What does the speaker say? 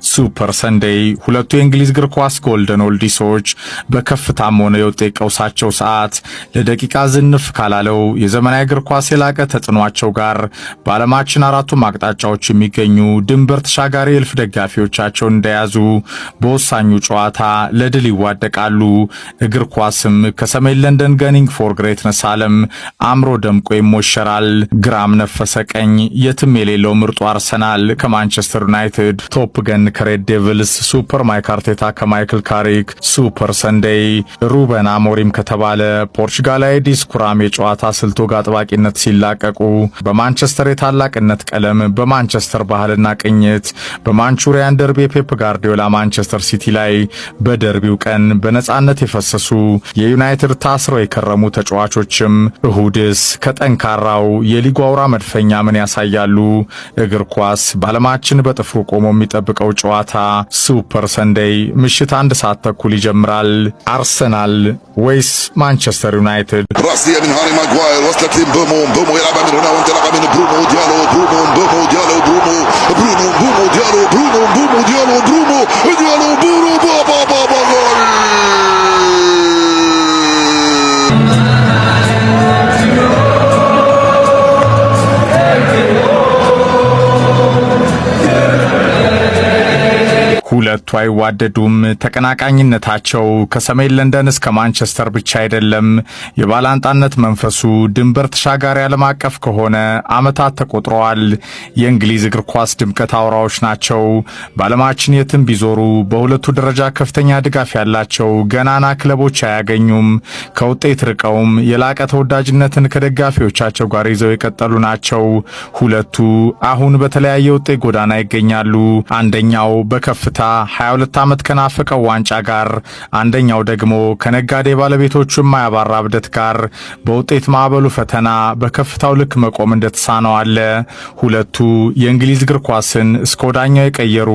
ሱፐር ሰንዴይ ሁለቱ የእንግሊዝ እግር ኳስ ጎልደን ኦልዲሶች በከፍታም ሆነ የውጤት ቀውሳቸው ሰዓት ለደቂቃ ዝንፍ ካላለው የዘመናዊ እግር ኳስ የላቀ ተጽዕኖአቸው ጋር በዓለማችን አራቱም አቅጣጫዎች የሚገኙ ድንበር ተሻጋሪ እልፍ ደጋፊዎቻቸውን እንደያዙ በወሳኙ ጨዋታ ለድል ይዋደቃሉ። እግር ኳስም ከሰሜን ለንደን ገኒንግ ፎር ግሬትነስ ዓለም አምሮ ደምቆ ይሞሸራል። ግራም ነፈሰ ቀኝ የትም የሌለው ምርጡ አርሰናል ከማንቸስተር ዩናይትድ፣ ቶፕ ገን ከሬድ ዴቪልስ፣ ሱፐር ማይክ አርቴታ ከማይክል ካሪክ፣ ሱፐር ሰንዴይ ሩበን አሞሪም ከተባለ ፖርቹጋላዊ ዲስኩራም የጨዋታ ስልት ወግ አጥባቂነት ሲላቀቁ በማንቸስተር የታላቅነት ቀለም፣ በማንቸስተር ባህልና ቅኝት፣ በማንቹሪያን ደርቢ የፔፕ ጋርዲዮላ ማንቸስተር ሲቲ ላይ በደርቢው ቀን በነጻነት የፈሰሱ የዩናይትድ ታስረው የከረሙ ተጫዋቾችም እሁድስ ከጠንካራው የሊጉ አውራ መድፈኛ ምን ያሳያሉ? እግር ኳስ በዓለማችን በጥፍሩ ቆሞ የሚጠብቀው ጨዋታ ሱፐር ሰንዴይ ምሽት 1 ሰዓት ተኩል ይጀምራል። አርሰናል ወይስ ማንቸስተር ዩናይትድ? رأسية من هاري ماغواير وصلت لبومو بومو يلعب من هنا وانطلق من برونو ديالو برونو بومو ديالو برونو برونو بومو ديالو برونو بومو ديالو برونو ديالو برونو بابا بابا جول. ሁለቱ አይዋደዱም። ተቀናቃኝነታቸው ከሰሜን ለንደን እስከ ማንቸስተር ብቻ አይደለም። የባላንጣነት መንፈሱ ድንበር ተሻጋሪ ዓለም አቀፍ ከሆነ ዓመታት ተቆጥረዋል። የእንግሊዝ እግር ኳስ ድምቀት አውራዎች ናቸው። በዓለማችን የትም ቢዞሩ በሁለቱ ደረጃ ከፍተኛ ድጋፍ ያላቸው ገናና ክለቦች አያገኙም። ከውጤት ርቀውም የላቀ ተወዳጅነትን ከደጋፊዎቻቸው ጋር ይዘው የቀጠሉ ናቸው። ሁለቱ አሁን በተለያየ ውጤት ጎዳና ይገኛሉ። አንደኛው በከፍታ 22 ዓመት ከናፈቀው ዋንጫ ጋር፣ አንደኛው ደግሞ ከነጋዴ ባለቤቶቹ የማያባራ እብደት ጋር በውጤት ማዕበሉ ፈተና በከፍታው ልክ መቆም እንደተሳነው አለ። ሁለቱ የእንግሊዝ እግር ኳስን እስከ ወዳኛው የቀየሩ